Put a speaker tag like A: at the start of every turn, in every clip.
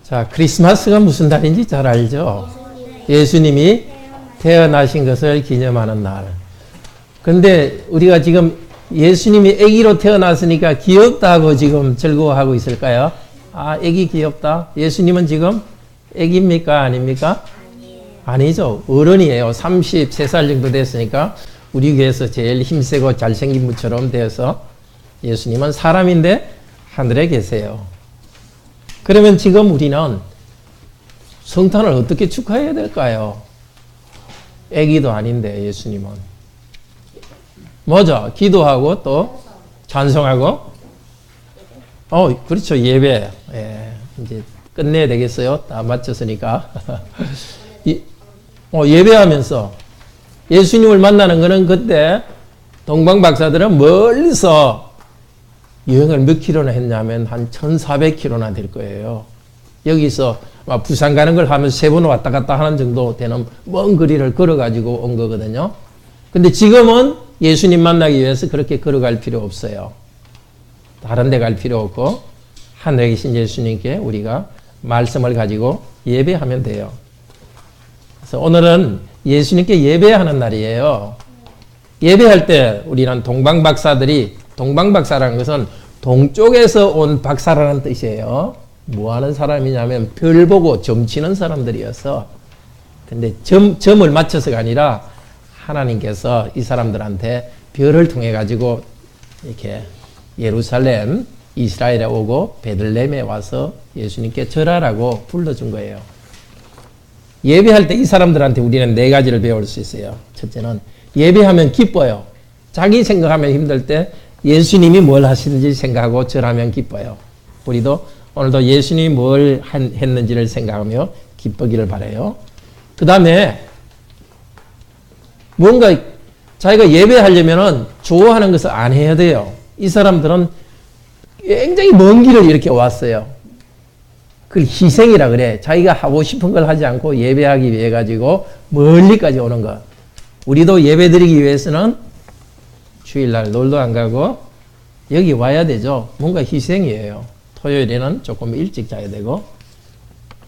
A: 자, 크리스마스가 무슨 달인지 잘 알죠? 예수님이 태어나신 것을 기념하는 날. 근데 우리가 지금 예수님이 아기로 태어났으니까 귀엽다고 지금 즐거워하고 있을까요? 아, 아기 귀엽다. 예수님은 지금 아기입니까? 아닙니까? 아니죠. 어른이에요. 33살 정도 됐으니까 우리 교회에서 제일 힘세고 잘생긴 분처럼 되어서 예수님은 사람인데 하늘에 계세요. 그러면 지금 우리는 성탄을 어떻게 축하해야 될까요? 아기도 아닌데 예수님은. 뭐죠? 기도하고 또 찬송하고 그렇죠. 예배. 예, 이제 끝내야 되겠어요. 다 마쳤으니까. 예배하면서 예수님을 만나는 거는 그때 동방 박사들은 멀리서 여행을 몇 킬로나 했냐면 한 1400킬로나 될 거예요. 여기서 부산 가는 걸 하면 3번 왔다 갔다 하는 정도 되는 먼 거리를 걸어가지고 온 거거든요. 근데 지금은 예수님 만나기 위해서 그렇게 걸어갈 필요 없어요. 다른 데 갈 필요 없고 하늘에 계신 예수님께 우리가 말씀을 가지고 예배하면 돼요. 그래서 오늘은 예수님께 예배하는 날이에요. 예배할 때 우리는 동방박사라는 것은 동쪽에서 온 박사라는 뜻이에요. 뭐 하는 사람이냐면 별 보고 점치는 사람들이어서. 근데 점을 맞춰서가 아니라 하나님께서 이 사람들한테 별을 통해 가지고 이렇게 예루살렘, 이스라엘에 오고 베들레헴에 와서 예수님께 절하라고 불러준 거예요. 예배할 때 이 사람들한테 우리는 4가지를 배울 수 있어요. 첫째는 예배하면 기뻐요. 자기 생각하면 힘들 때 예수님이 뭘 하시는지 생각하고 절하면 기뻐요. 우리도 오늘도 예수님이 뭘 했는지를 생각하며 기쁘기를 바라요. 그 다음에 뭔가 자기가 예배하려면 좋아하는 것을 안 해야 돼요. 이 사람들은 굉장히 먼 길을 이렇게 왔어요. 그걸 희생이라 그래. 자기가 하고 싶은 걸 하지 않고 예배하기 위해 가지고 멀리까지 오는 것. 우리도 예배 드리기 위해서는 주일날 놀도 안 가고 여기 와야 되죠. 뭔가 희생이에요. 토요일에는 조금 일찍 자야 되고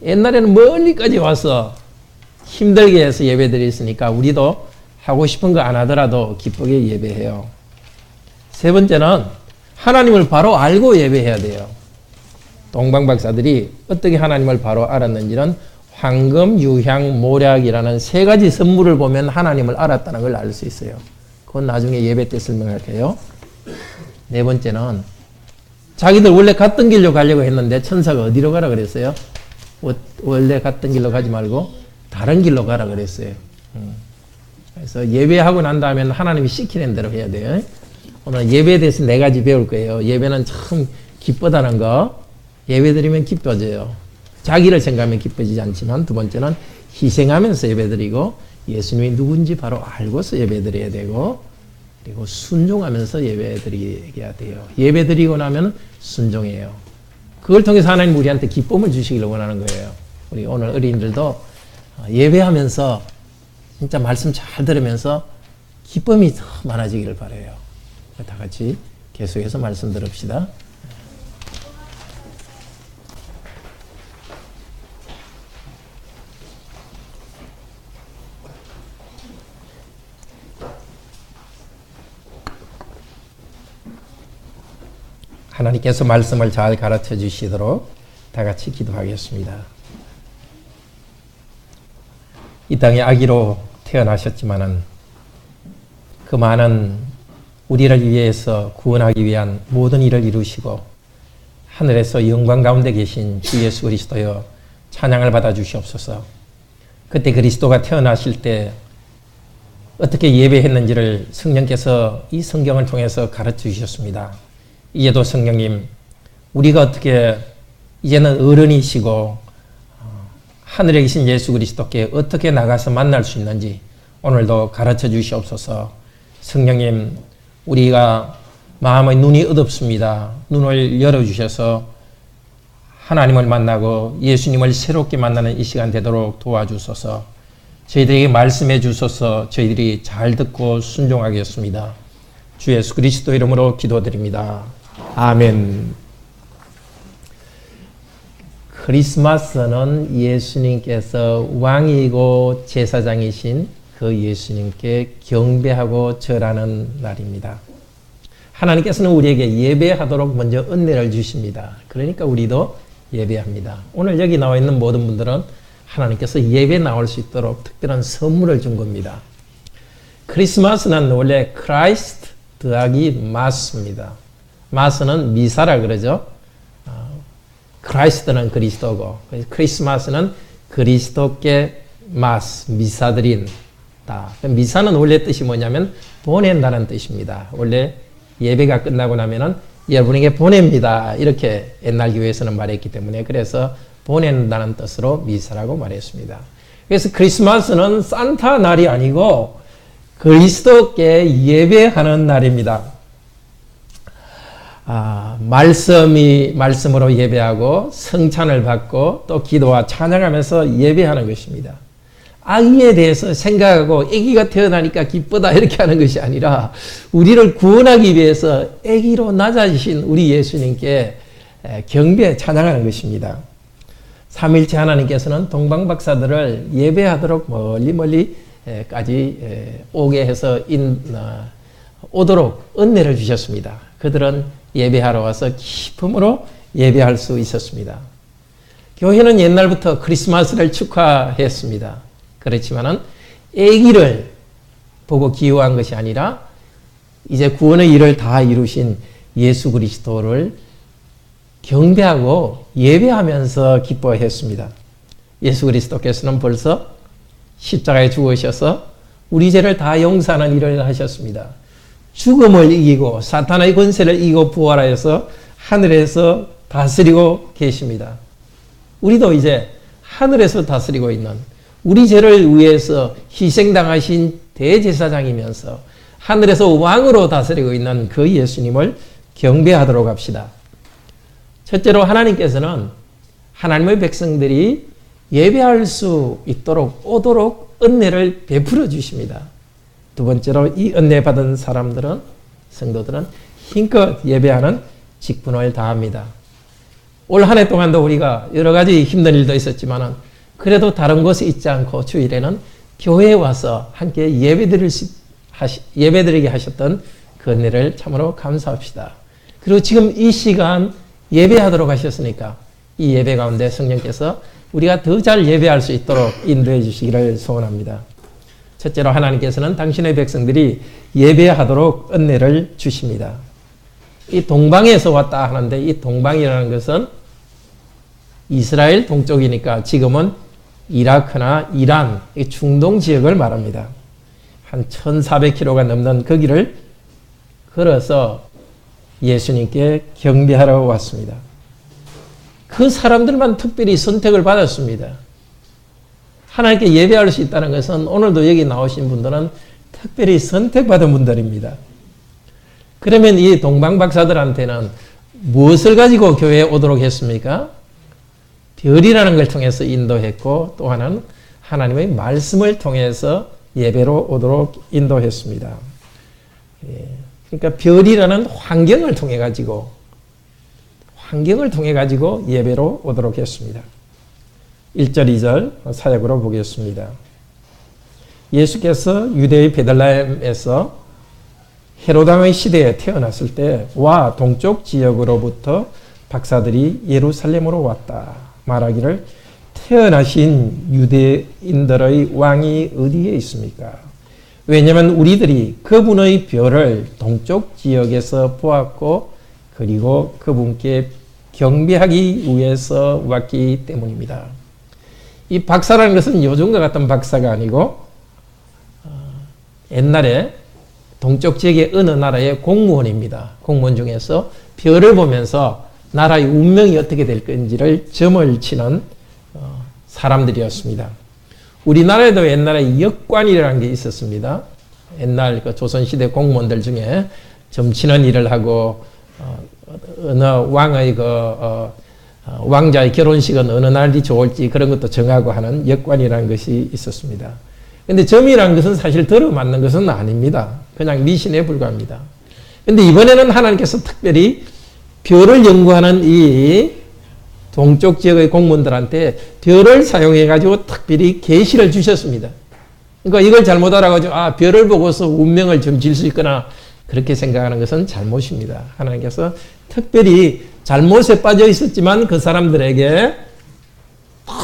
A: 옛날에는 멀리까지 와서 힘들게 해서 예배 드렸으니까 우리도 하고 싶은 거 안 하더라도 기쁘게 예배해요. 세 번째는 하나님을 바로 알고 예배해야 돼요. 동방박사들이 어떻게 하나님을 바로 알았는지는 황금, 유향, 모략이라는 3가지 선물을 보면 하나님을 알았다는 걸 알 수 있어요. 그건 나중에 예배 때 설명할게요. 네 번째는 자기들 원래 갔던 길로 가려고 했는데 천사가 어디로 가라 그랬어요? 원래 갔던 길로 가지 말고 다른 길로 가라 그랬어요. 그래서 예배하고 난 다음에는 하나님이 시키는 대로 해야 돼요. 오늘 예배에 대해서 4가지 배울 거예요. 예배는 참 기쁘다는 거. 예배 드리면 기뻐져요. 자기를 생각하면 기뻐지지 않지만 두 번째는 희생하면서 예배 드리고 예수님이 누군지 바로 알고서 예배 드려야 되고 그리고 순종하면서 예배 드려야 돼요. 예배 드리고 나면 순종해요. 그걸 통해서 하나님 우리한테 기쁨을 주시기를 원하는 거예요. 우리 오늘 어린이들도 예배하면서 진짜 말씀 잘 들으면서 기쁨이 더 많아지기를 바라요. 다 같이 계속해서 말씀 들읍시다. 하나님께서 말씀을 잘 가르쳐 주시도록 다 같이 기도하겠습니다. 이 땅에 아기로 태어나셨지만은 그 많은 우리를 위해서 구원하기 위한 모든 일을 이루시고 하늘에서 영광 가운데 계신 주 예수 그리스도여 찬양을 받아 주시옵소서. 그때 그리스도가 태어나실 때 어떻게 예배했는지를 성령께서 이 성경을 통해서 가르쳐 주셨습니다. 이제도 성령님, 우리가 어떻게 이제는 어른이시고 하늘에 계신 예수 그리스도께 어떻게 나가서 만날 수 있는지 오늘도 가르쳐 주시옵소서. 성령님, 우리가 마음의 눈이 어둡습니다. 눈을 열어주셔서 하나님을 만나고 예수님을 새롭게 만나는 이 시간 되도록 도와주소서. 저희들에게 말씀해 주소서. 저희들이 잘 듣고 순종하겠습니다. 주 예수 그리스도 이름으로 기도드립니다. 아멘. 크리스마스는 예수님께서 왕이고 제사장이신 그 예수님께 경배하고 절하는 날입니다. 하나님께서는 우리에게 예배하도록 먼저 은혜를 주십니다. 그러니까 우리도 예배합니다. 오늘 여기 나와 있는 모든 분들은 하나님께서 예배 나올 수 있도록 특별한 선물을 준 겁니다. 크리스마스는 원래 크라이스트 더하기 마스입니다. 마스는 미사라 그러죠. 크라이스트는 그리스도고 크리스마스는 그리스도께 마스, 미사드린다. 미사는 원래 뜻이 뭐냐면 보낸다는 뜻입니다. 원래 예배가 끝나고 나면은 여러분에게 보냅니다. 이렇게 옛날 교회에서는 말했기 때문에 그래서 보낸다는 뜻으로 미사라고 말했습니다. 그래서 크리스마스는 산타 날이 아니고 그리스도께 예배하는 날입니다. 말씀으로 예배하고 성찬을 받고 또 기도와 찬양하면서 예배하는 것입니다. 아기에 대해서 생각하고 아기가 태어나니까 기쁘다 이렇게 하는 것이 아니라 우리를 구원하기 위해서 아기로 낮아지신 우리 예수님께 경배 찬양하는 것입니다. 삼위일체 하나님께서는 동방박사들을 예배하도록 멀리까지 오게 해서 오도록 은혜를 주셨습니다. 그들은 예배하러 와서 기쁨으로 예배할 수 있었습니다. 교회는 옛날부터 크리스마스를 축하했습니다. 그렇지만은 아기를 보고 기호한 것이 아니라 이제 구원의 일을 다 이루신 예수 그리스도를 경배하고 예배하면서 기뻐했습니다. 예수 그리스도께서는 벌써 십자가에 죽으셔서 우리 죄를 다 용서하는 일을 하셨습니다. 죽음을 이기고 사탄의 권세를 이기고 부활하여서 하늘에서 다스리고 계십니다. 우리도 이제 하늘에서 다스리고 있는 우리 죄를 위해서 희생당하신 대제사장이면서 하늘에서 왕으로 다스리고 있는 그 예수님을 경배하도록 합시다. 첫째로 하나님께서는 하나님의 백성들이 예배할 수 있도록 오도록 은혜를 베풀어 주십니다. 두 번째로 이 은혜 받은 사람들은 성도들은 힘껏 예배하는 직분을 다합니다. 올 한 해 동안도 우리가 여러 가지 힘든 일도 있었지만은 그래도 다른 곳에 있지 않고 주일에는 교회에 와서 함께 예배드리게 하셨던 그 은혜를 참으로 감사합시다. 그리고 지금 이 시간 예배하도록 하셨으니까 이 예배 가운데 성령께서 우리가 더 잘 예배할 수 있도록 인도해 주시기를 소원합니다. 첫째로 하나님께서는 당신의 백성들이 예배하도록 은혜를 주십니다. 이 동방에서 왔다 하는데 이 동방이라는 것은 이스라엘 동쪽이니까 지금은 이라크나 이란, 중동 지역을 말합니다. 한 1400km가 넘는 거기를 걸어서 예수님께 경배하러 왔습니다. 그 사람들만 특별히 선택을 받았습니다. 하나님께 예배할 수 있다는 것은 오늘도 여기 나오신 분들은 특별히 선택받은 분들입니다. 그러면 이 동방박사들한테는 무엇을 가지고 교회에 오도록 했습니까? 별이라는 걸 통해서 인도했고 또 하나는 하나님의 말씀을 통해서 예배로 오도록 인도했습니다. 그러니까 별이라는 환경을 통해 가지고 예배로 오도록 했습니다. 1절, 2절 사역으로 보겠습니다. 예수께서 유대의 베들레헴에서 헤로당의 시대에 태어났을 때와 동쪽 지역으로부터 박사들이 예루살렘으로 왔다 말하기를 태어나신 유대인들의 왕이 어디에 있습니까? 왜냐하면 우리들이 그분의 별을 동쪽 지역에서 보았고 그리고 그분께 경배하기 위해서 왔기 때문입니다. 이 박사라는 것은 요즘과 같은 박사가 아니고 옛날에 동쪽 지역의 어느 나라의 공무원입니다. 공무원 중에서 별을 보면서 나라의 운명이 어떻게 될 건지를 점을 치는 사람들이었습니다. 우리나라에도 옛날에 역관이라는 게 있었습니다. 옛날 그 조선시대 공무원들 중에 점치는 일을 하고 어느 왕의 왕자의 결혼식은 어느 날이 좋을지 그런 것도 정하고 하는 역관이라는 것이 있었습니다. 근데 점이라는 것은 사실 들어맞는 것은 아닙니다. 그냥 미신에 불과합니다. 근데 이번에는 하나님께서 특별히 별을 연구하는 이 동쪽 지역의 공무원들한테 별을 사용해가지고 특별히 계시를 주셨습니다. 그러니까 이걸 잘못 알아가지고 별을 보고서 운명을 점칠 수 있거나 그렇게 생각하는 것은 잘못입니다. 하나님께서 특별히 잘못에 빠져 있었지만 그 사람들에게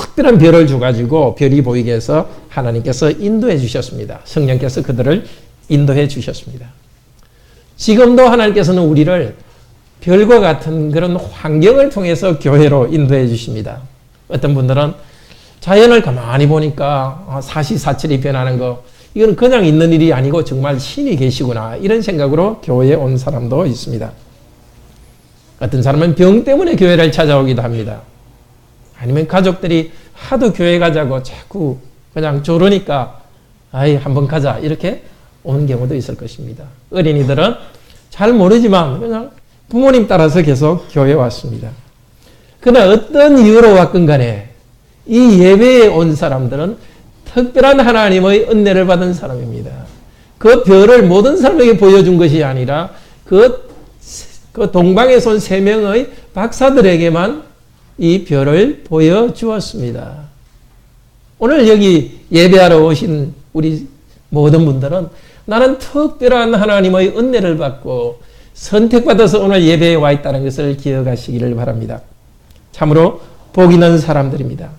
A: 특별한 별을 줘가지고 별이 보이게 해서 하나님께서 인도해 주셨습니다. 성령께서 그들을 인도해 주셨습니다. 지금도 하나님께서는 우리를 별과 같은 그런 환경을 통해서 교회로 인도해 주십니다. 어떤 분들은 자연을 가만히 보니까 사시사철이 변하는 거, 이건 그냥 있는 일이 아니고 정말 신이 계시구나, 이런 생각으로 교회에 온 사람도 있습니다. 어떤 사람은 병 때문에 교회를 찾아오기도 합니다. 아니면 가족들이 하도 교회 가자고 자꾸 그냥 조르니까 한번 가자 이렇게 오는 경우도 있을 것입니다. 어린이들은 잘 모르지만 그냥 부모님 따라서 계속 교회에 왔습니다. 그러나 어떤 이유로 왔건 간에 이 예배에 온 사람들은 특별한 하나님의 은혜를 받은 사람입니다. 그 별을 모든 사람에게 보여준 것이 아니라 그 동방에서 온 3명의 박사들에게만 이 별을 보여주었습니다. 오늘 여기 예배하러 오신 우리 모든 분들은 나는 특별한 하나님의 은혜를 받고 선택받아서 오늘 예배에 와 있다는 것을 기억하시기를 바랍니다. 참으로 복 있는 사람들입니다.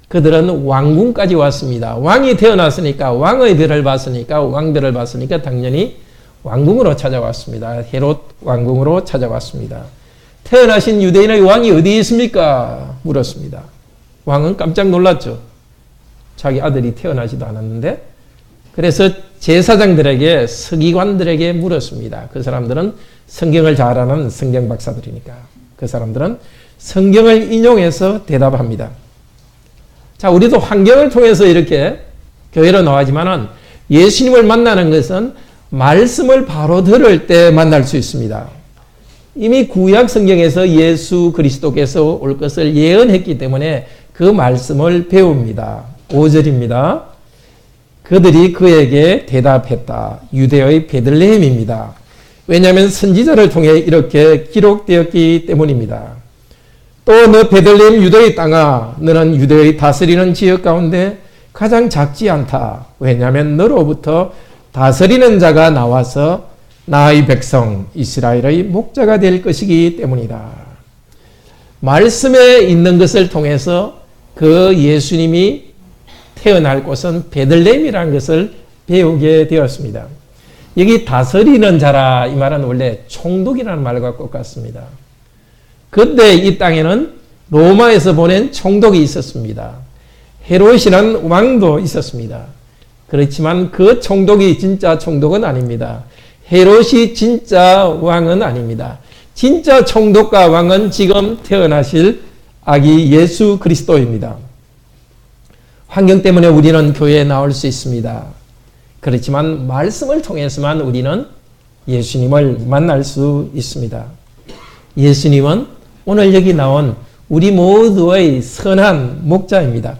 A: 그들은 왕궁까지 왔습니다. 왕이 태어났으니까, 왕의 별을 봤으니까, 왕별을 봤으니까 당연히 왕궁으로 찾아왔습니다. 헤롯 왕궁으로 찾아왔습니다. 태어나신 유대인의 왕이 어디에 있습니까? 물었습니다. 왕은 깜짝 놀랐죠. 자기 아들이 태어나지도 않았는데. 그래서 제사장들에게, 서기관들에게 물었습니다. 그 사람들은 성경을 잘 아는 성경 박사들이니까 그 사람들은 성경을 인용해서 대답합니다. 자, 우리도 환경을 통해서 이렇게 교회로 나와지만은 예수님을 만나는 것은 말씀을 바로 들을 때 만날 수 있습니다. 이미 구약 성경에서 예수 그리스도께서 올 것을 예언했기 때문에 그 말씀을 배웁니다. 5절입니다. 그들이 그에게 대답했다. 유대의 베들레헴입니다. 왜냐하면 선지자를 통해 이렇게 기록되었기 때문입니다. 또 너 베들레헴 유대의 땅아, 너는 유대의 다스리는 지역 가운데 가장 작지 않다. 왜냐하면 너로부터 다스리는 자가 나와서 나의 백성 이스라엘의 목자가 될 것이기 때문이다. 말씀에 있는 것을 통해서 그 예수님이 태어날 곳은 베들레헴이라는 것을 배우게 되었습니다. 여기 다스리는 자라, 이 말은 원래 총독이라는 말과 똑같습니다. 그때 이 땅에는 로마에서 보낸 총독이 있었습니다. 헤롯이라는 왕도 있었습니다. 그렇지만 그 총독이 진짜 총독은 아닙니다. 헤롯이 진짜 왕은 아닙니다. 진짜 총독과 왕은 지금 태어나실 아기 예수 그리스도입니다. 환경 때문에 우리는 교회에 나올 수 있습니다. 그렇지만 말씀을 통해서만 우리는 예수님을 만날 수 있습니다. 예수님은 오늘 여기 나온 우리 모두의 선한 목자입니다.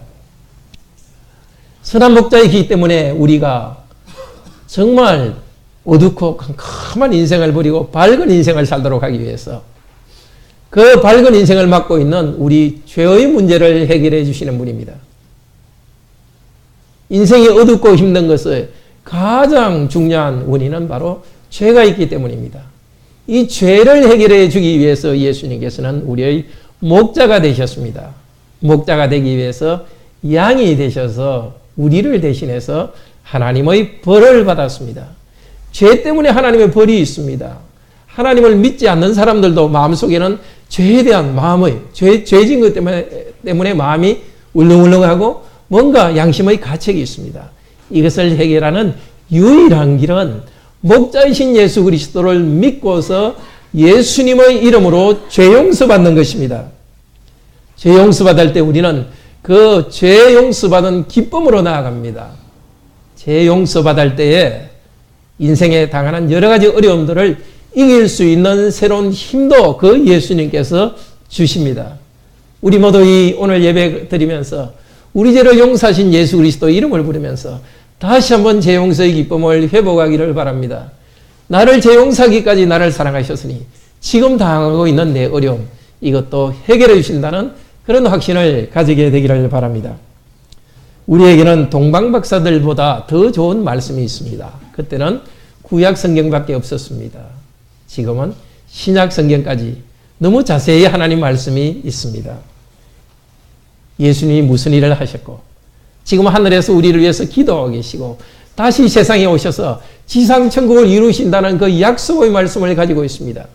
A: 선한 목자이기 때문에 우리가 정말 어둡고 캄캄한 인생을 버리고 밝은 인생을 살도록 하기 위해서 그 밝은 인생을 맡고 있는 우리 죄의 문제를 해결해 주시는 분입니다. 인생이 어둡고 힘든 것을 가장 중요한 원인은 바로 죄가 있기 때문입니다. 이 죄를 해결해 주기 위해서 예수님께서는 우리의 목자가 되셨습니다. 목자가 되기 위해서 양이 되셔서 우리를 대신해서 하나님의 벌을 받았습니다. 죄 때문에 하나님의 벌이 있습니다. 하나님을 믿지 않는 사람들도 마음속에는 죄에 대한 마음의 죄진 것 때문에 마음이 울렁울렁하고 뭔가 양심의 가책이 있습니다. 이것을 해결하는 유일한 길은 목자이신 예수 그리스도를 믿고서 예수님의 이름으로 죄 용서받는 것입니다. 죄 용서받을 때 우리는 그 죄 용서받은 기쁨으로 나아갑니다. 죄 용서받을 때에 인생에 당하는 여러 가지 어려움들을 이길 수 있는 새로운 힘도 그 예수님께서 주십니다. 우리 모두 이 오늘 예배 드리면서 우리 죄를 용서하신 예수 그리스도 이름을 부르면서 다시 한번 죄 용서의 기쁨을 회복하기를 바랍니다. 나를 죄 용서하기까지 나를 사랑하셨으니 지금 당하고 있는 내 어려움, 이것도 해결해 주신다는 그런 확신을 가지게 되기를 바랍니다. 우리에게는 동방박사들보다 더 좋은 말씀이 있습니다. 그때는 구약 성경밖에 없었습니다. 지금은 신약 성경까지 너무 자세히 하나님 말씀이 있습니다. 예수님이 무슨 일을 하셨고 지금 하늘에서 우리를 위해서 기도하고 계시고 다시 세상에 오셔서 지상천국을 이루신다는 그 약속의 말씀을 가지고 있습니다.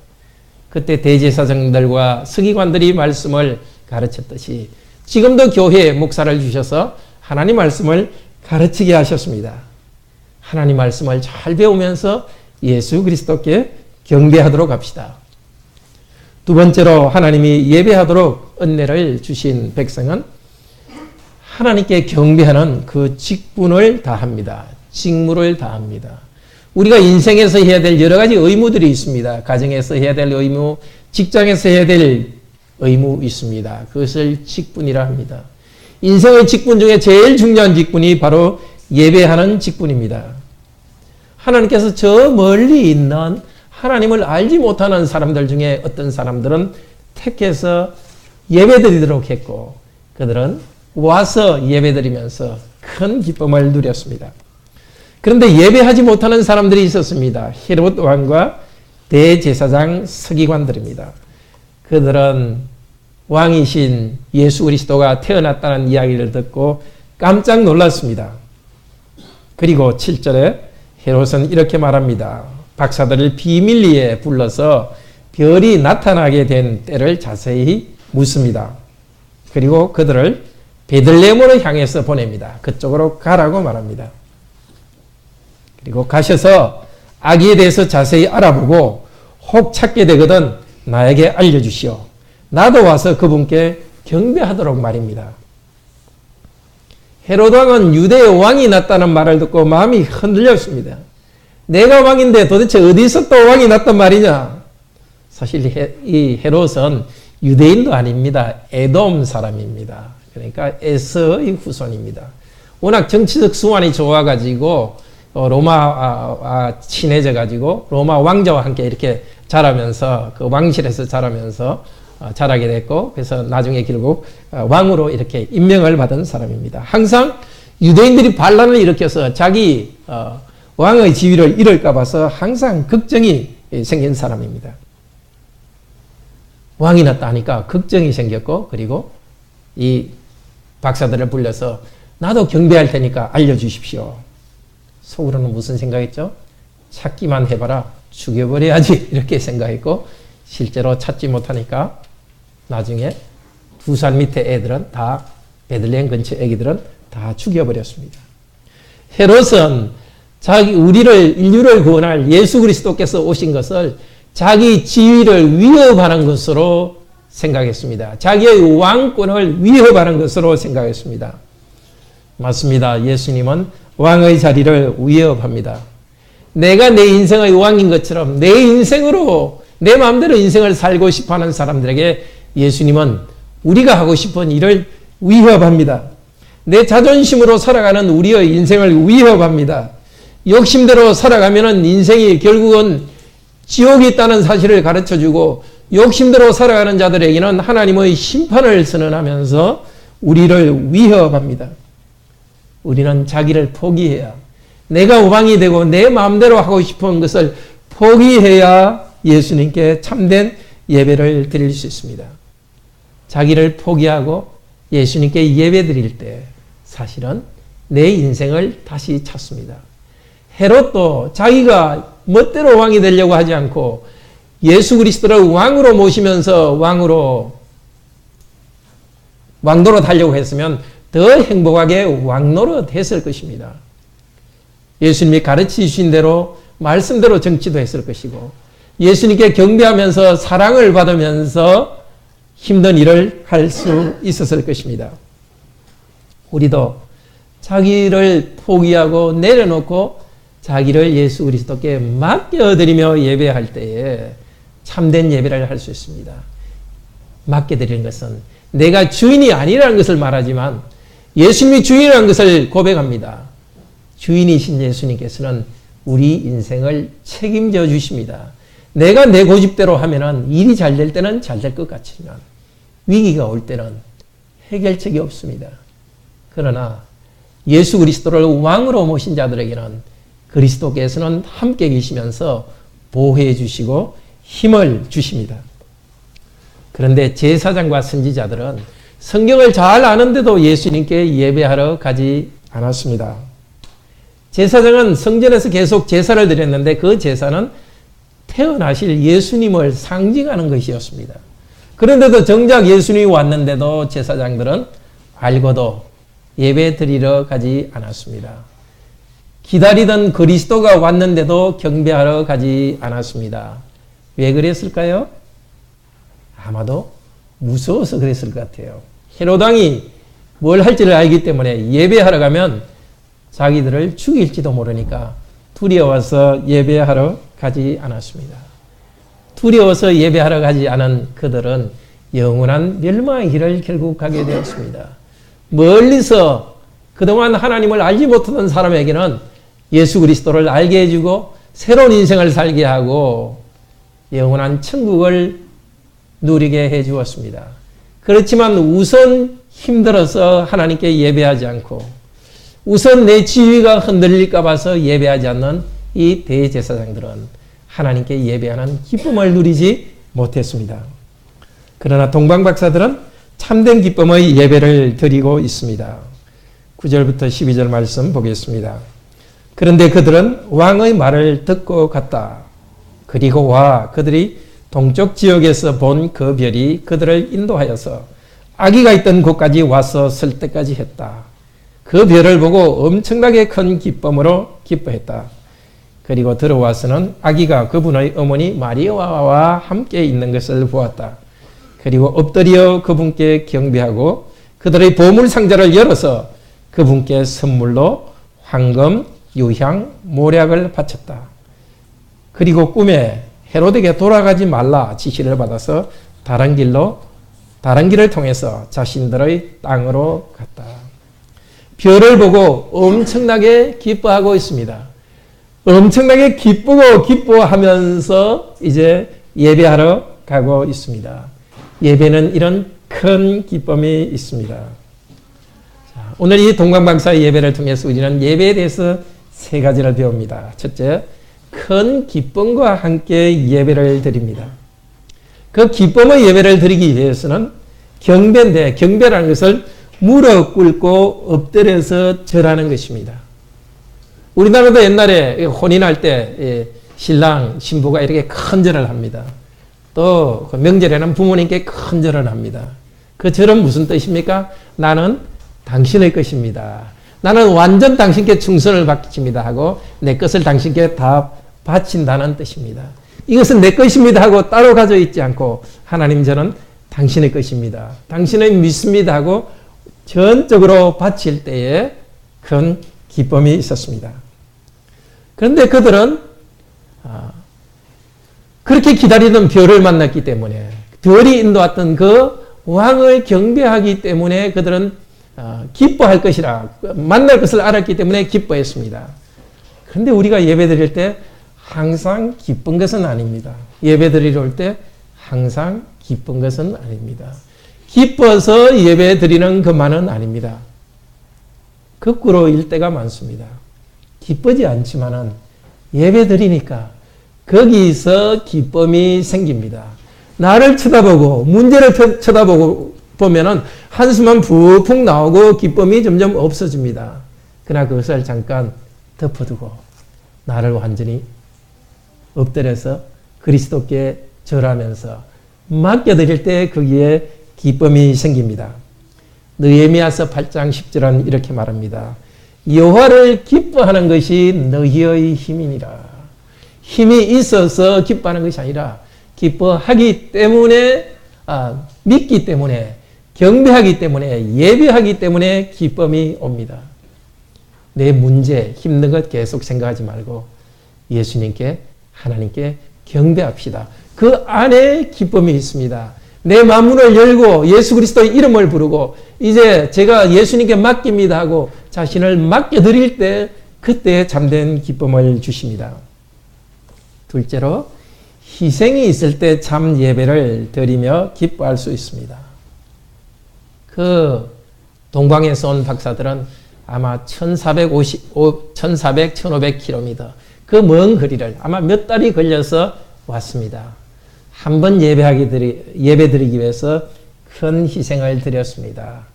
A: 그때 대제사장들과 서기관들이 말씀을 가르쳤듯이 지금도 교회에 목사를 주셔서 하나님 말씀을 가르치게 하셨습니다. 하나님 말씀을 잘 배우면서 예수 그리스도께 경배하도록 합시다. 두 번째로 하나님이 예배하도록 은혜를 주신 백성은 하나님께 경배하는 그 직분을 다합니다. 직무를 다합니다. 우리가 인생에서 해야 될 여러 가지 의무들이 있습니다. 가정에서 해야 될 의무, 직장에서 해야 될 의무 있습니다. 그것을 직분이라 합니다. 인생의 직분 중에 제일 중요한 직분이 바로 예배하는 직분입니다. 하나님께서 저 멀리 있는 하나님을 알지 못하는 사람들 중에 어떤 사람들은 택해서 예배드리도록 했고 그들은 와서 예배드리면서 큰 기쁨을 누렸습니다. 그런데 예배하지 못하는 사람들이 있었습니다. 헤롯 왕과 대제사장 서기관들입니다. 그들은 왕이신 예수 그리스도가 태어났다는 이야기를 듣고 깜짝 놀랐습니다. 그리고 7절에 헤롯은 이렇게 말합니다. 박사들을 비밀리에 불러서 별이 나타나게 된 때를 자세히 묻습니다. 그리고 그들을 베들레헴으로 향해서 보냅니다. 그쪽으로 가라고 말합니다. 그리고 가셔서 아기에 대해서 자세히 알아보고 혹 찾게 되거든 나에게 알려주시오. 나도 와서 그분께 경배하도록 말입니다. 헤롯 왕은 유대의 왕이 났다는 말을 듣고 마음이 흔들렸습니다. 내가 왕인데 도대체 어디서 또 왕이 났단 말이냐? 사실 이 헤롯은 유대인도 아닙니다. 에돔 사람입니다. 그러니까 에서의 후손입니다. 워낙 정치적 수완이 좋아가지고 로마 친해져가지고 로마 왕자와 함께 이렇게 자라면서 그 왕실에서 자라면서 자라게 됐고 그래서 나중에 결국 왕으로 이렇게 임명을 받은 사람입니다. 항상 유대인들이 반란을 일으켜서 자기 왕의 지위를 잃을까 봐서 항상 걱정이 생긴 사람입니다. 왕이 났다 하니까 걱정이 생겼고 그리고 이 박사들을 불러서 나도 경배할 테니까 알려주십시오. 속으로는 무슨 생각했죠? 찾기만 해봐라. 죽여버려야지. 이렇게 생각했고 실제로 찾지 못하니까 나중에 2살 밑에 애들은 다 베들레헴 근처 애기들은 다 죽여버렸습니다. 헤롯은 인류를 구원할 예수 그리스도께서 오신 것을 자기 지위를 위협하는 것으로 생각했습니다. 자기의 왕권을 위협하는 것으로 생각했습니다. 맞습니다. 예수님은 왕의 자리를 위협합니다. 내가 내 인생의 왕인 것처럼 내 인생으로 내 마음대로 인생을 살고 싶어하는 사람들에게 예수님은 우리가 하고 싶은 일을 위협합니다. 내 자존심으로 살아가는 우리의 인생을 위협합니다. 욕심대로 살아가면 인생이 결국은 지옥이 있다는 사실을 가르쳐주고 욕심대로 살아가는 자들에게는 하나님의 심판을 선언하면서 우리를 위협합니다. 우리는 자기를 포기해야 내가 왕이 되고 내 마음대로 하고 싶은 것을 포기해야 예수님께 참된 예배를 드릴 수 있습니다. 자기를 포기하고 예수님께 예배 드릴 때 사실은 내 인생을 다시 찾습니다. 헤롯도 자기가 멋대로 왕이 되려고 하지 않고 예수 그리스도를 왕으로 모시면서 왕노로 하려고 했으면 더 행복하게 왕노로 했을 것입니다. 예수님이 가르치신 대로 말씀대로 정치도 했을 것이고 예수님께 경배하면서 사랑을 받으면서 힘든 일을 할 수 있었을 것입니다. 우리도 자기를 포기하고 내려놓고 자기를 예수 그리스도께 맡겨드리며 예배할 때에 참된 예배를 할 수 있습니다. 맡겨드리는 것은 내가 주인이 아니라는 것을 말하지만 예수님이 주인이라는 것을 고백합니다. 주인이신 예수님께서는 우리 인생을 책임져 주십니다. 내가 내 고집대로 하면은 일이 잘 될 때는 잘 될 것 같지만 위기가 올 때는 해결책이 없습니다. 그러나 예수 그리스도를 왕으로 모신 자들에게는 그리스도께서는 함께 계시면서 보호해 주시고 힘을 주십니다. 그런데 제사장과 선지자들은 성경을 잘 아는데도 예수님께 예배하러 가지 않았습니다. 제사장은 성전에서 계속 제사를 드렸는데 그 제사는 태어나실 예수님을 상징하는 것이었습니다. 그런데도 정작 예수님이 왔는데도 제사장들은 알고도 예배 드리러 가지 않았습니다. 기다리던 그리스도가 왔는데도 경배하러 가지 않았습니다. 왜 그랬을까요? 아마도 무서워서 그랬을 것 같아요. 헤로당이 뭘 할지를 알기 때문에 예배하러 가면 자기들을 죽일지도 모르니까 두려워서 예배하러 가지 않았습니다. 두려워서 예배하러 가지 않은 그들은 영원한 멸망의 길을 결국 가게 되었습니다. 멀리서 그동안 하나님을 알지 못하던 사람에게는 예수 그리스도를 알게 해주고 새로운 인생을 살게 하고 영원한 천국을 누리게 해주었습니다. 그렇지만 우선 힘들어서 하나님께 예배하지 않고 우선 내 지위가 흔들릴까 봐서 예배하지 않는 이 대제사장들은 하나님께 예배하는 기쁨을 누리지 못했습니다. 그러나 동방박사들은 참된 기쁨의 예배를 드리고 있습니다. 9절부터 12절 말씀 보겠습니다. 그런데 그들은 왕의 말을 듣고 갔다. 그리고 와 그들이 동쪽 지역에서 본 그 별이 그들을 인도하여서 아기가 있던 곳까지 와서 설 때까지 했다. 그 별을 보고 엄청나게 큰 기쁨으로 기뻐했다. 그리고 들어와서는 아기가 그분의 어머니 마리아와 함께 있는 것을 보았다. 그리고 엎드려 그분께 경배하고 그들의 보물 상자를 열어서 그분께 선물로 황금, 유향, 모략을 바쳤다. 그리고 꿈에 헤로데에게 돌아가지 말라 지시를 받아서 다른 길을 통해서 자신들의 땅으로 갔다. 별을 보고 엄청나게 기뻐하고 있습니다. 엄청나게 기쁘고 기뻐하면서 이제 예배하러 가고 있습니다. 예배는 이런 큰 기쁨이 있습니다. 자, 오늘 이 동방박사의 예배를 통해서 우리는 예배에 대해서 세 가지를 배웁니다. 첫째, 큰 기쁨과 함께 예배를 드립니다. 그 기쁨의 예배를 드리기 위해서는 경배인데 경배라는 것을 무릎 꿇고 엎드려서 절하는 것입니다. 우리나라도 옛날에 혼인할 때 신랑, 신부가 이렇게 큰 절을 합니다. 또 명절에는 부모님께 큰 절을 합니다. 그 절은 무슨 뜻입니까? 나는 당신의 것입니다. 나는 완전 당신께 충성을 바칩니다 하고 내 것을 당신께 다 바친다는 뜻입니다. 이것은 내 것입니다 하고 따로 가져 있지 않고 하나님 저는 당신의 것입니다. 당신을 믿습니다 하고 전적으로 바칠 때에 큰 기쁨이 있었습니다. 그런데 그들은 그렇게 기다리던 별을 만났기 때문에 별이 인도왔던 그 왕을 경배하기 때문에 그들은 기뻐할 것이라 만날 것을 알았기 때문에 기뻐했습니다. 그런데 우리가 예배 드릴 때 항상 기쁜 것은 아닙니다. 예배 드리러 올 때 항상 기쁜 것은 아닙니다. 기뻐서 예배 드리는 것만은 아닙니다. 거꾸로일 때가 많습니다. 기쁘지 않지만은 예배 드리니까 거기서 기쁨이 생깁니다. 나를 쳐다보고 문제를 쳐다보고 보면은 한숨만 푹푹 나오고 기쁨이 점점 없어집니다. 그러나 그것을 잠깐 덮어두고 나를 완전히 엎드려서 그리스도께 절하면서 맡겨드릴 때 거기에 기쁨이 생깁니다. 느헤미야서 8장 10절은 이렇게 말합니다. 여호와를 기뻐하는 것이 너희의 힘이니라. 힘이 있어서 기뻐하는 것이 아니라 기뻐하기 때문에 믿기 때문에 경배하기 때문에 예배하기 때문에 기쁨이 옵니다. 내 문제 힘든 것 계속 생각하지 말고 예수님께 하나님께 경배합시다. 그 안에 기쁨이 있습니다. 내 마음문을 열고 예수 그리스도의 이름을 부르고 이제 제가 예수님께 맡깁니다 하고 자신을 맡겨드릴 때 그때 잠든 기쁨을 주십니다. 둘째로 희생이 있을 때 참 예배를 드리며 기뻐할 수 있습니다. 그 동방에서 온 박사들은 아마 1500km 그 먼 거리를 아마 몇 달이 걸려서 왔습니다. 한 번 예배 드리기 위해서 큰 희생을 드렸습니다.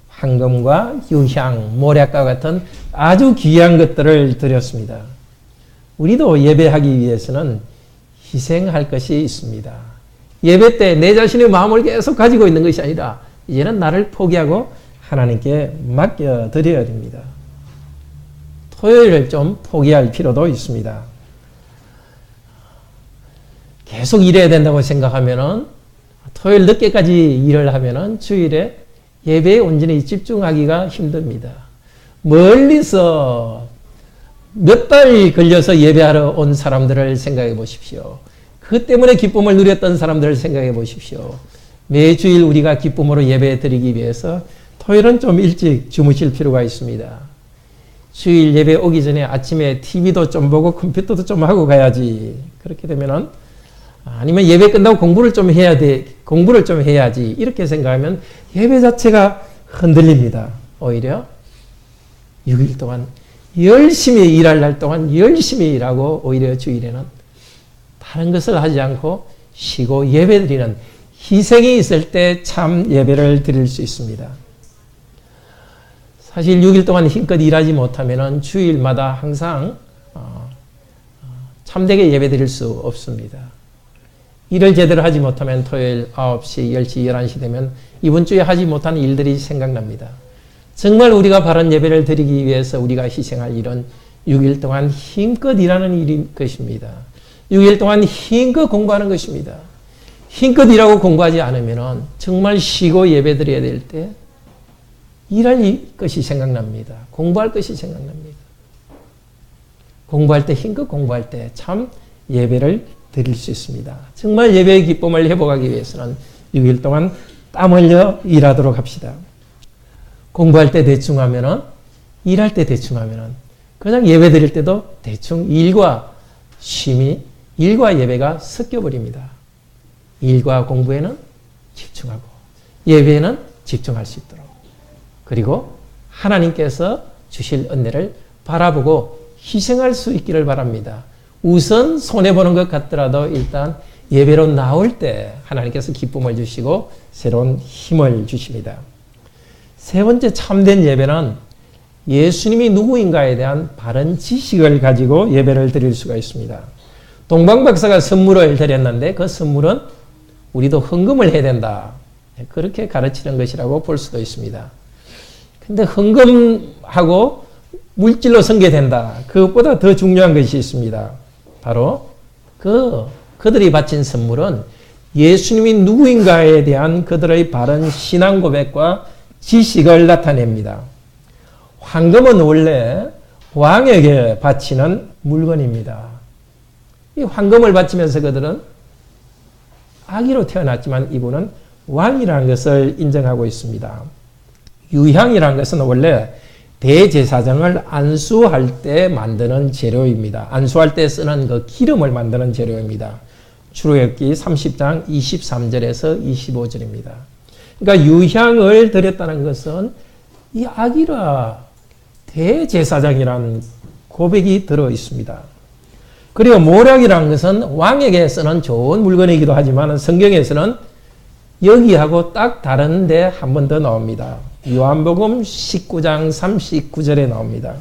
A: 황금과 유향, 모략과 같은 아주 귀한 것들을 드렸습니다. 우리도 예배하기 위해서는 희생할 것이 있습니다. 예배 때 내 자신의 마음을 계속 가지고 있는 것이 아니라 이제는 나를 포기하고 하나님께 맡겨드려야 됩니다. 토요일을 좀 포기할 필요도 있습니다. 계속 일해야 된다고 생각하면은 토요일 늦게까지 일을 하면은 주일에 예배에 온전히 집중하기가 힘듭니다. 멀리서 몇 달 걸려서 예배하러 온 사람들을 생각해 보십시오. 그 때문에 기쁨을 누렸던 사람들을 생각해 보십시오. 매주일 우리가 기쁨으로 예배 드리기 위해서 토요일은 좀 일찍 주무실 필요가 있습니다. 주일 예배 오기 전에 아침에 TV도 좀 보고 컴퓨터도 좀 하고 가야지. 그렇게 되면은 아니면 예배 끝나고 공부를 좀 해야지. 이렇게 생각하면 예배 자체가 흔들립니다. 오히려 6일 동안 열심히 일할 날 동안 열심히 일하고 오히려 주일에는 다른 것을 하지 않고 쉬고 예배드리는 희생이 있을 때 참 예배를 드릴 수 있습니다. 사실 6일 동안 힘껏 일하지 못하면 주일마다 항상 참되게 예배 드릴 수 없습니다. 일을 제대로 하지 못하면 토요일 9시, 10시, 11시 되면 이번 주에 하지 못한 일들이 생각납니다. 정말 우리가 바른 예배를 드리기 위해서 우리가 희생할 일은 6일 동안 힘껏 일하는 일인 것입니다. 6일 동안 힘껏 공부하는 것입니다. 힘껏 일하고 공부하지 않으면 정말 쉬고 예배 드려야 될 때 일할 것이 생각납니다. 공부할 것이 생각납니다. 공부할 때 힘껏 공부할 때 참 예배를 드릴 수 있습니다. 정말 예배의 기쁨을 회복하기 위해서는 6일 동안 땀 흘려 일하도록 합시다. 공부할 때 대충 하면은, 일할 때 대충 하면은, 그냥 예배 드릴 때도 대충 일과 쉼이, 일과 예배가 섞여버립니다. 일과 공부에는 집중하고, 예배에는 집중할 수 있도록. 그리고 하나님께서 주실 은혜를 바라보고 희생할 수 있기를 바랍니다. 우선 손해보는 것 같더라도 일단 예배로 나올 때 하나님께서 기쁨을 주시고 새로운 힘을 주십니다. 세 번째 참된 예배는 예수님이 누구인가에 대한 바른 지식을 가지고 예배를 드릴 수가 있습니다. 동방박사가 선물을 드렸는데 그 선물은 우리도 헌금을 해야 된다. 그렇게 가르치는 것이라고 볼 수도 있습니다. 근데 헌금하고 물질로 섬겨된다. 그것보다 더 중요한 것이 있습니다. 바로 그들이 바친 선물은 예수님이 누구인가에 대한 그들의 바른 신앙 고백과 지식을 나타냅니다. 황금은 원래 왕에게 바치는 물건입니다. 이 황금을 바치면서 그들은 아기로 태어났지만 이분은 왕이라는 것을 인정하고 있습니다. 유향이라는 것은 원래 대제사장을 안수할 때 만드는 재료입니다. 안수할 때 쓰는 그 기름을 만드는 재료입니다. 출애굽기 30장 23절에서 25절입니다. 그러니까 유향을 드렸다는 것은 이 아기라 대제사장이라는 고백이 들어 있습니다. 그리고 모략이라는 것은 왕에게 쓰는 좋은 물건이기도 하지만 성경에서는 여기하고 딱 다른데 한 번 더 나옵니다. 요한복음 19장 39절에 나옵니다.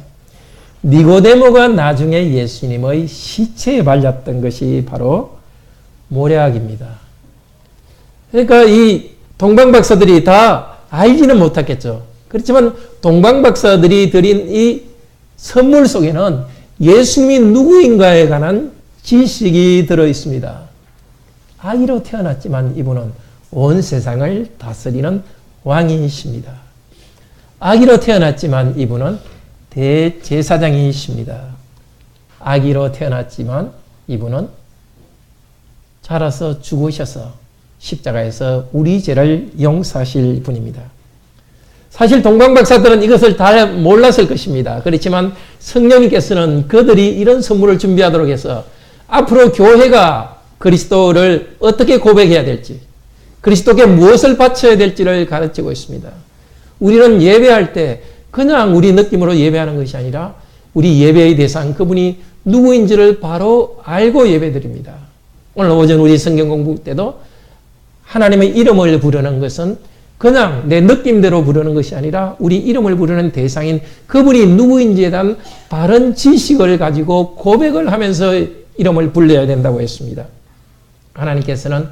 A: 니고데모가 나중에 예수님의 시체에 발렸던 것이 바로 모략입니다. 그러니까 이 동방박사들이 다 알지는 못했겠죠. 그렇지만 동방박사들이 드린 이 선물 속에는 예수님이 누구인가에 관한 지식이 들어 있습니다. 아기로 태어났지만 이분은 온 세상을 다스리는 왕이십니다. 아기로 태어났지만 이분은 대제사장이십니다. 아기로 태어났지만 이분은 자라서 죽으셔서 십자가에서 우리 죄를 용서하실 분입니다. 사실 동방박사들은 이것을 다 몰랐을 것입니다. 그렇지만 성령님께서는 그들이 이런 선물을 준비하도록 해서 앞으로 교회가 그리스도를 어떻게 고백해야 될지, 그리스도께 무엇을 바쳐야 될지를 가르치고 있습니다. 우리는 예배할 때 그냥 우리 느낌으로 예배하는 것이 아니라 우리 예배의 대상 그분이 누구인지를 바로 알고 예배드립니다. 오늘 오전 우리 성경 공부 때도 하나님의 이름을 부르는 것은 그냥 내 느낌대로 부르는 것이 아니라 우리 이름을 부르는 대상인 그분이 누구인지에 대한 바른 지식을 가지고 고백을 하면서 이름을 불러야 된다고 했습니다. 하나님께서는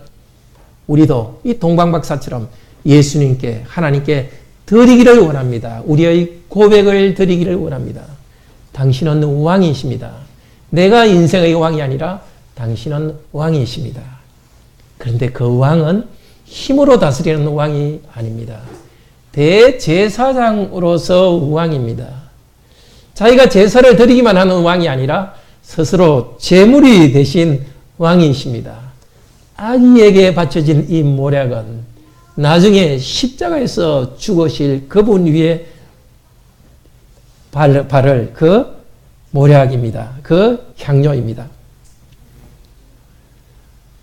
A: 우리도 이 동방박사처럼 예수님께 하나님께 드리기를 원합니다. 우리의 고백을 드리기를 원합니다. 당신은 왕이십니다. 내가 인생의 왕이 아니라 당신은 왕이십니다. 그런데 그 왕은 힘으로 다스리는 왕이 아닙니다. 대제사장으로서 왕입니다. 자기가 제사를 드리기만 하는 왕이 아니라 스스로 제물이 되신 왕이십니다. 아기에게 바쳐진 이 모략은 나중에 십자가에서 죽으실 그분 위에 바를 그 모략입니다. 그 향료입니다.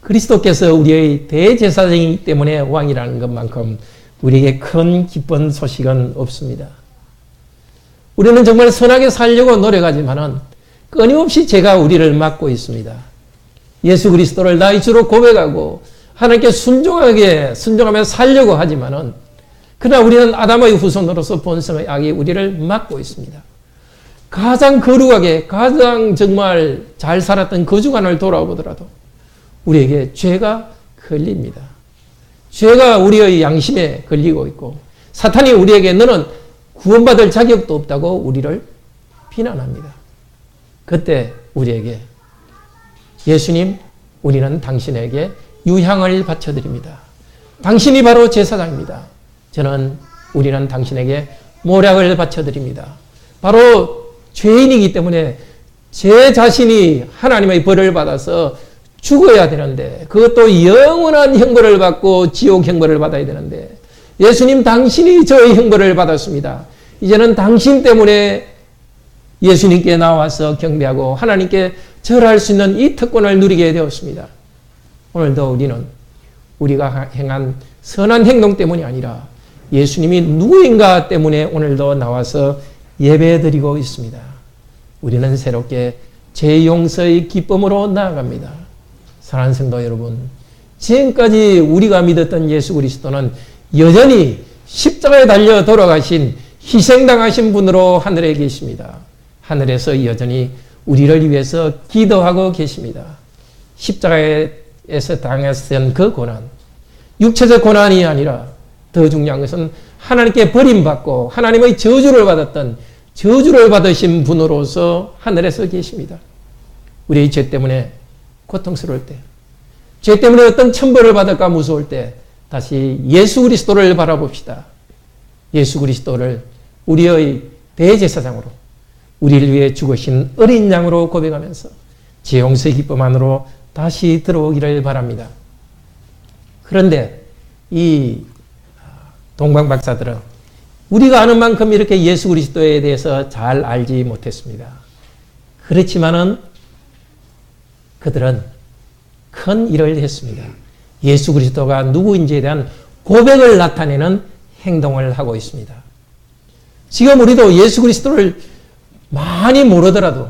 A: 그리스도께서 우리의 대제사장이기 때문에 왕이라는 것만큼 우리에게 큰 기쁜 소식은 없습니다. 우리는 정말 선하게 살려고 노력하지만은 끊임없이 죄가 우리를 막고 있습니다. 예수 그리스도를 나의 주로 고백하고 하나님께 순종하며 살려고 하지만은 그러나 우리는 아담의 후손으로서 본성의 악이 우리를 막고 있습니다. 가장 거룩하게 가장 정말 잘 살았던 그 주간을 돌아보더라도 우리에게 죄가 걸립니다. 죄가 우리의 양심에 걸리고 있고 사탄이 우리에게 너는 구원받을 자격도 없다고 우리를 비난합니다. 그때 우리에게 예수님, 우리는 당신에게 유향을 바쳐드립니다. 당신이 바로 제사장입니다. 우리는 당신에게 모략을 바쳐드립니다. 바로 죄인이기 때문에 제 자신이 하나님의 벌을 받아서 죽어야 되는데 그것도 영원한 형벌을 받고 지옥 형벌을 받아야 되는데 예수님 당신이 저의 형벌을 받았습니다. 이제는 당신 때문에 예수님께 나와서 경배하고 하나님께 절할 수 있는 이 특권을 누리게 되었습니다. 오늘도 우리는 우리가 행한 선한 행동 때문이 아니라 예수님이 누구인가 때문에 오늘도 나와서 예배드리고 있습니다. 우리는 새롭게 죄 용서의 기쁨으로 나아갑니다. 사랑하는 성도 여러분, 지금까지 우리가 믿었던 예수 그리스도는 여전히 십자가에 달려 돌아가신 희생당하신 분으로 하늘에 계십니다. 하늘에서 여전히 우리를 위해서 기도하고 계십니다. 십자가에서 당했던 그 고난, 육체적 고난이 아니라 더 중요한 것은 하나님께 버림받고 하나님의 저주를 받으신 분으로서 하늘에서 계십니다. 우리의 죄 때문에 고통스러울 때, 죄 때문에 어떤 천벌을 받을까 무서울 때 다시 예수 그리스도를 바라봅시다. 예수 그리스도를 우리의 대제사장으로 우리를 위해 죽으신 어린 양으로 고백하면서 죄 용서의 기쁨 안으로 다시 들어오기를 바랍니다. 그런데 이 동방박사들은 우리가 아는 만큼 이렇게 예수 그리스도에 대해서 잘 알지 못했습니다. 그렇지만은 그들은 큰 일을 했습니다. 예수 그리스도가 누구인지에 대한 고백을 나타내는 행동을 하고 있습니다. 지금 우리도 예수 그리스도를 많이 모르더라도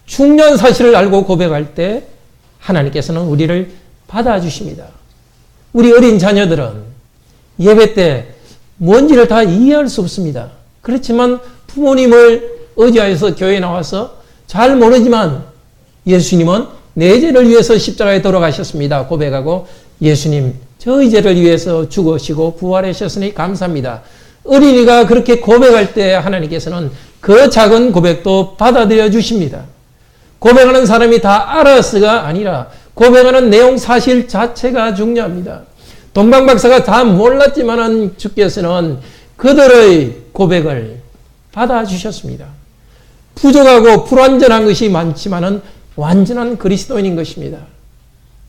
A: 중요한 사실을 알고 고백할 때 하나님께서는 우리를 받아주십니다. 우리 어린 자녀들은 예배 때 뭔지를 다 이해할 수 없습니다. 그렇지만 부모님을 의지하여서 교회에 나와서 잘 모르지만 예수님은 내 죄를 위해서 십자가에 돌아가셨습니다. 고백하고 예수님 저희 죄를 위해서 죽으시고 부활하셨으니 감사합니다. 어린이가 그렇게 고백할 때 하나님께서는 그 작은 고백도 받아들여 주십니다. 고백하는 사람이 다 알아서가 아니라 고백하는 내용 사실 자체가 중요합니다. 동방박사가 다 몰랐지만은 주께서는 그들의 고백을 받아주셨습니다. 부족하고 불완전한 것이 많지만은 완전한 그리스도인인 것입니다.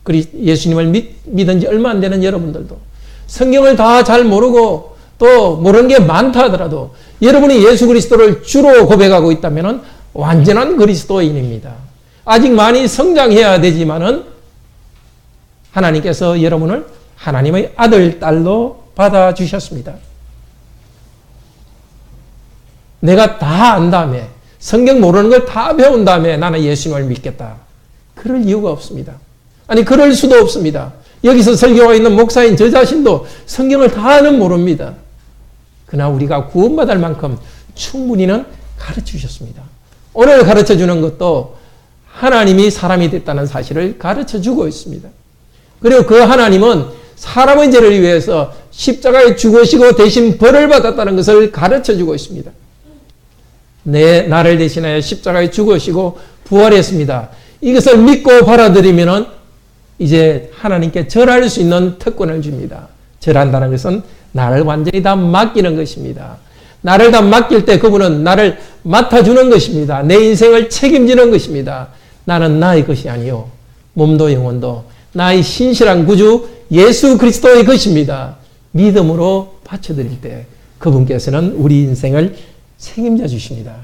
A: 예수님을 믿은 지 얼마 안 되는 여러분들도 성경을 다 잘 모르고 또 모르는 게 많다 하더라도 여러분이 예수 그리스도를 주로 고백하고 있다면 완전한 그리스도인입니다. 아직 많이 성장해야 되지만은 하나님께서 여러분을 하나님의 아들, 딸로 받아주셨습니다. 내가 다 안 다음에, 성경 모르는 걸 다 배운 다음에 나는 예수님을 믿겠다. 그럴 이유가 없습니다. 아니, 그럴 수도 없습니다. 여기서 설교가 있는 목사인 저 자신도 성경을 다는 모릅니다. 그러나 우리가 구원받을 만큼 충분히는 가르쳐 주셨습니다. 오늘 가르쳐 주는 것도 하나님이 사람이 됐다는 사실을 가르쳐 주고 있습니다. 그리고 그 하나님은 사람의 죄를 위해서 십자가에 죽으시고 대신 벌을 받았다는 것을 가르쳐 주고 있습니다. 나를 대신하여 십자가에 죽으시고 부활했습니다. 이것을 믿고 받아들이면 이제 하나님께 절할 수 있는 특권을 줍니다. 절한다는 것은 나를 완전히 다 맡기는 것입니다. 나를 다 맡길 때 그분은 나를 맡아주는 것입니다. 내 인생을 책임지는 것입니다. 나는 나의 것이 아니요 몸도 영혼도 나의 신실한 구주 예수 그리스도의 것입니다. 믿음으로 바쳐드릴 때 그분께서는 우리 인생을 책임져 주십니다.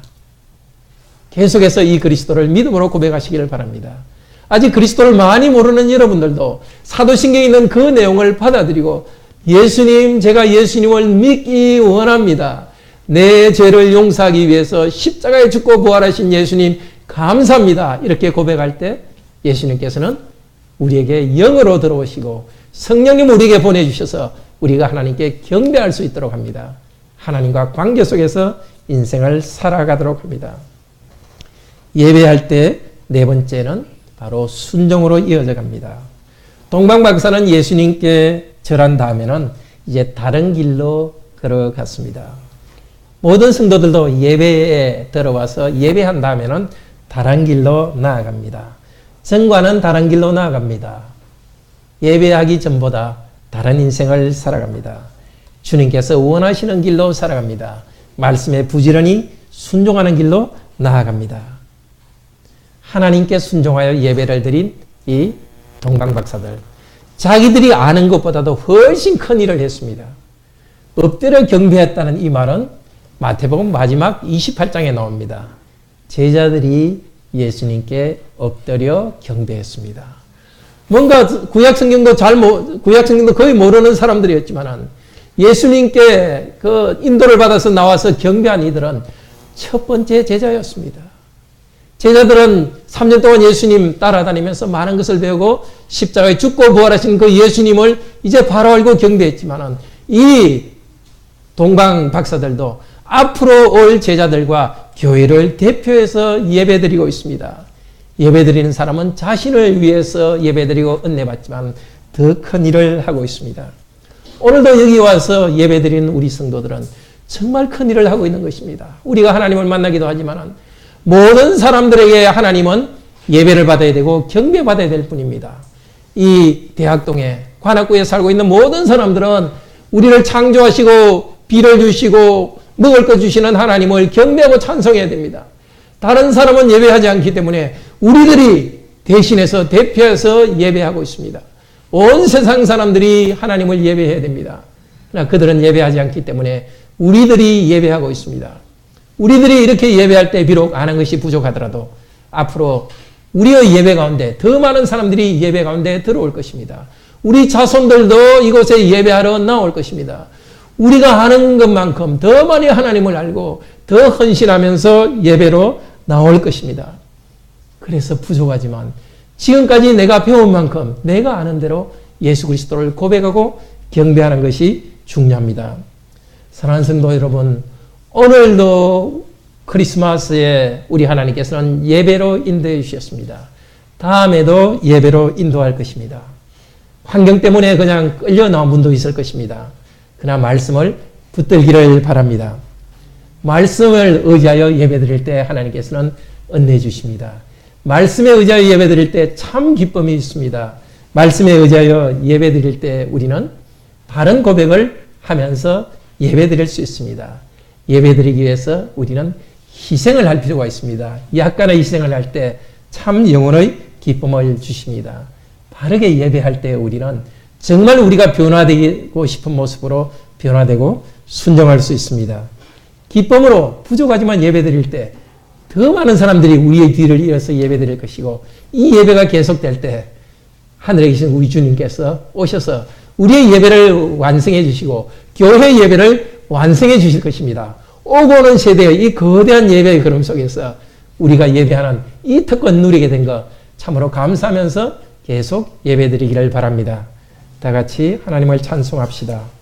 A: 계속해서 이 그리스도를 믿음으로 고백하시기를 바랍니다. 아직 그리스도를 많이 모르는 여러분들도 사도신경에 있는 그 내용을 받아들이고 예수님, 제가 예수님을 믿기 원합니다. 내 죄를 용서하기 위해서 십자가에 죽고 부활하신 예수님 감사합니다. 이렇게 고백할 때 예수님께서는 우리에게 영으로 들어오시고 성령님 우리에게 보내주셔서 우리가 하나님께 경배할 수 있도록 합니다. 하나님과 관계 속에서 인생을 살아가도록 합니다. 예배할 때 네 번째는 바로 순종으로 이어져 갑니다. 동방박사는 예수님께 절한 다음에는 이제 다른 길로 걸어갔습니다. 모든 성도들도 예배에 들어와서 예배한 다음에는 다른 길로 나아갑니다. 정과는 다른 길로 나아갑니다. 예배하기 전보다 다른 인생을 살아갑니다. 주님께서 원하시는 길로 살아갑니다. 말씀에 부지런히 순종하는 길로 나아갑니다. 하나님께 순종하여 예배를 드린 이 동방박사들, 자기들이 아는 것보다도 훨씬 큰 일을 했습니다. 엎드려 경배했다는 이 말은 마태복음 마지막 28장에 나옵니다. 제자들이 예수님께 엎드려 경배했습니다. 뭔가 구약성경도 구약성경도 거의 모르는 사람들이었지만 예수님께 그 인도를 받아서 나와서 경배한 이들은 첫 번째 제자였습니다. 제자들은 3년 동안 예수님 따라다니면서 많은 것을 배우고 십자가에 죽고 부활하신 그 예수님을 이제 바로 알고 경배했지만 이 동방 박사들도 앞으로 올 제자들과 교회를 대표해서 예배드리고 있습니다. 예배드리는 사람은 자신을 위해서 예배드리고 은혜받지만 더 큰 일을 하고 있습니다. 오늘도 여기 와서 예배드리는 우리 성도들은 정말 큰 일을 하고 있는 것입니다. 우리가 하나님을 만나기도 하지만 모든 사람들에게 하나님은 예배를 받아야 되고 경배받아야 될 뿐입니다. 이 대학동에 관악구에 살고 있는 모든 사람들은 우리를 창조하시고 비를 주시고 먹을 것 주시는 하나님을 경배하고 찬송해야 됩니다. 다른 사람은 예배하지 않기 때문에 우리들이 대신해서 대표해서 예배하고 있습니다. 온 세상 사람들이 하나님을 예배해야 됩니다. 그러나 그들은 예배하지 않기 때문에 우리들이 예배하고 있습니다. 우리들이 이렇게 예배할 때 비록 아는 것이 부족하더라도 앞으로 우리의 예배 가운데 더 많은 사람들이 예배 가운데 들어올 것입니다. 우리 자손들도 이곳에 예배하러 나올 것입니다. 우리가 아는 것만큼 더 많이 하나님을 알고 더 헌신하면서 예배로 나올 것입니다. 그래서 부족하지만 지금까지 내가 배운 만큼 내가 아는 대로 예수 그리스도를 고백하고 경배하는 것이 중요합니다. 사랑하는 성도 여러분, 오늘도 크리스마스에 우리 하나님께서는 예배로 인도해 주셨습니다. 다음에도 예배로 인도할 것입니다. 환경 때문에 그냥 끌려 나온 분도 있을 것입니다. 그러나 말씀을 붙들기를 바랍니다. 말씀을 의지하여 예배드릴 때 하나님께서는 은혜 주십니다. 말씀에 의지하여 예배드릴 때 참 기쁨이 있습니다. 말씀에 의지하여 예배드릴 때 우리는 바른 고백을 하면서 예배드릴 수 있습니다. 예배드리기 위해서 우리는 희생을 할 필요가 있습니다. 약간의 희생을 할 때 참 영혼의 기쁨을 주십니다. 바르게 예배할 때 우리는 정말 우리가 변화되고 싶은 모습으로 변화되고 순종할 수 있습니다. 기쁨으로 부족하지만 예배드릴 때 더 많은 사람들이 우리의 뒤를 이어서 예배드릴 것이고 이 예배가 계속될 때 하늘에 계신 우리 주님께서 오셔서 우리의 예배를 완성해 주시고 교회 예배를 완성해 주실 것입니다. 오고 오는 세대의 이 거대한 예배의 흐름 속에서 우리가 예배하는 이 특권 누리게 된 것 참으로 감사하면서 계속 예배드리기를 바랍니다. 다 같이 하나님을 찬송합시다.